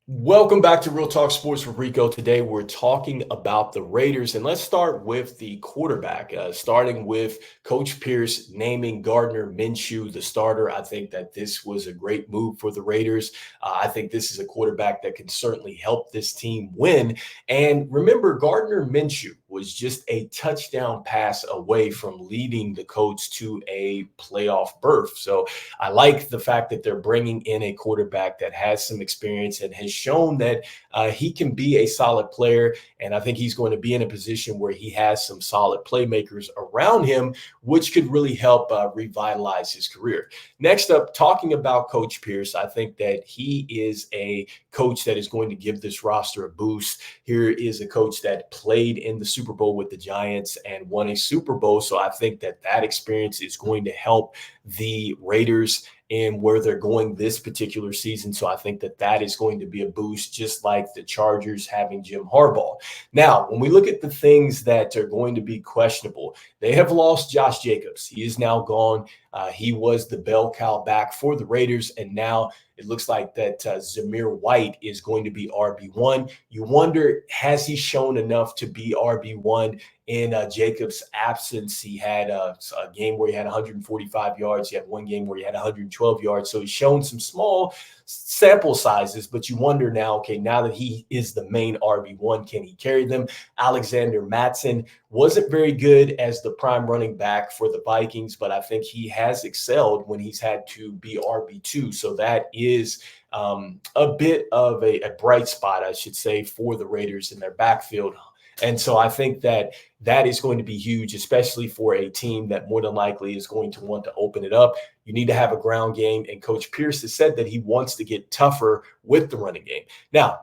Welcome back to Real Talk Sports with Rico. Today we're talking about the Raiders, and let's start with the quarterback, starting with Coach Pierce naming Gardner Minshew the starter. I think that this was a great move for the Raiders. I think this is a quarterback that can certainly help this team win. And remember, Gardner Minshew was just a touchdown pass away from leading the Colts to a playoff berth. So I like the fact that they're bringing in a quarterback that has some experience and has shown that he can be a solid player. And I think he's going to be in a position where he has some solid playmakers around him, which could really help revitalize his career. Next up, talking about Coach Pierce, I think that he is a coach that is going to give this roster a boost. Here is a coach that played in the Super Bowl with the Giants and won a Super Bowl. So I think that that experience is going to help the Raiders and where they're going this particular season. So I think that that is going to be a boost, just like the Chargers having Jim Harbaugh. Now, when we look at the things that are going to be questionable, they have lost Josh Jacobs. He is now gone. He was the bell cow back for the Raiders, and now it looks like that Zamir White is going to be RB1. You wonder, has he shown enough to be RB1 in Jacobs' absence? He had a game where he had 145 yards. He had one game where he had 112 yards. So he's shown some small sample sizes, but you wonder now, okay, now that he is the main RB1, can he carry them? Alexander Mattison wasn't very good as the prime running back for the Vikings, but I think he has excelled when he's had to be RB2. So that is a bit of a bright spot, I should say, for the Raiders in their backfield. And so I think that that is going to be huge, especially for a team that more than likely is going to want to open it up. You need to have a ground game. And Coach Pierce has said that he wants to get tougher with the running game. Now,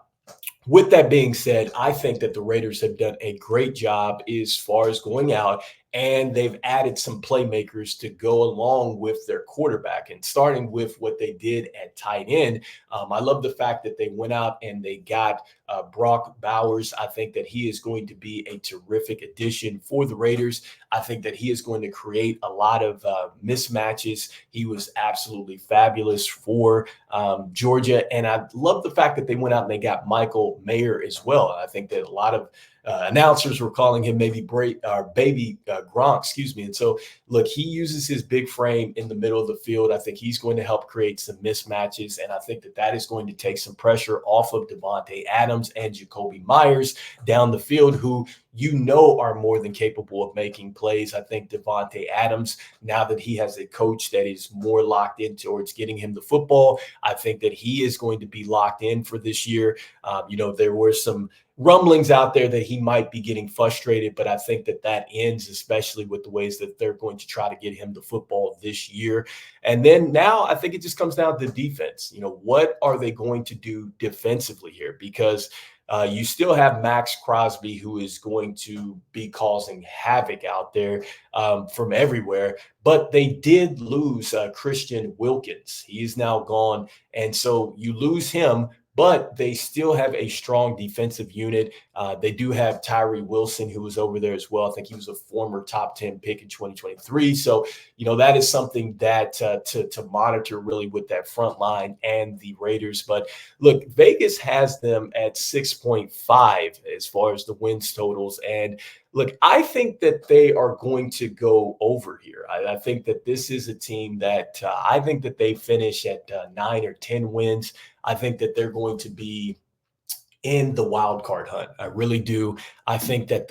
with that being said, I think that the Raiders have done a great job as far as going out, and they've added some playmakers to go along with their quarterback. And starting with what they did at tight end, I love the fact that they went out and they got Brock Bowers. I think that he is going to be a terrific addition for the Raiders. I think that he is going to create a lot of mismatches. He was absolutely fabulous for Georgia. And I love the fact that they went out and they got Michael Mayer as well. I think that a lot of announcers were calling him maybe baby Gronk, excuse me. And so, look, he uses his big frame in the middle of the field. I think he's going to help create some mismatches, and I think that that is going to take some pressure off of Devontae Adams and Jacoby Myers down the field, who are more than capable of making plays. I think Devontae Adams, now that he has a coach that is more locked in towards getting him the football, I think that he is going to be locked in for this year. There were some rumblings out there that he might be getting frustrated, but I think that that ends, especially with the ways that they're going to try to get him the football this year. And then now I think it just comes down to defense. What are they going to do defensively here? Because you still have Max Crosby, who is going to be causing havoc out there from everywhere. But they did lose Christian Wilkins. He is now gone. And so you lose him, but they still have a strong defensive unit. They do have Tyree Wilson, who was over there as well. I think he was a former top 10 pick in 2023. So, that is something that to monitor really with that front line and the Raiders. But look, Vegas has them at 6.5 as far as the wins totals. And look, I think that they are going to go over here. I think that this is a team that I think that they finish at 9 or 10 wins. I think that they're going to be in the wild card hunt. I really do. I think that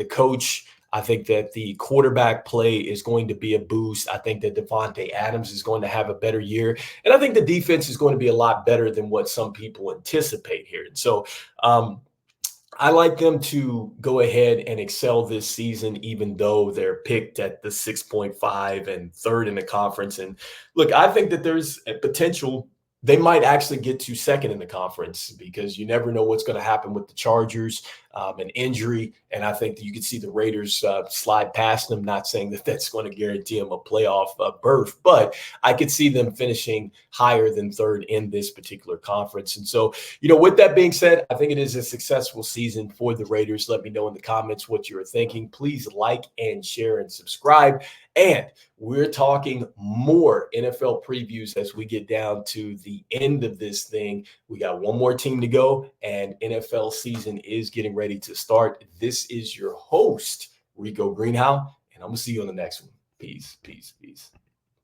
I think that the quarterback play is going to be a boost. I think that Devontae Adams is going to have a better year. And I think the defense is going to be a lot better than what some people anticipate here. And so I like them to go ahead and excel this season, even though they're picked at the 6.5 and third in the conference. And look, I think that there's a potential they might actually get to second in the conference, because you never know what's going to happen with the Chargers, an injury. And I think that you could see the Raiders slide past them, not saying that that's going to guarantee them a playoff berth, but I could see them finishing higher than third in this particular conference. And so, with that being said, I think it is a successful season for the Raiders. Let me know in the comments what you're thinking. Please like and share and subscribe. And we're talking more NFL previews as we get down to the end of this thing. We got one more team to go, and NFL season is getting ready to start. This is your host, Rico Greenhowe, and I'm going to see you on the next one. Peace, peace, peace.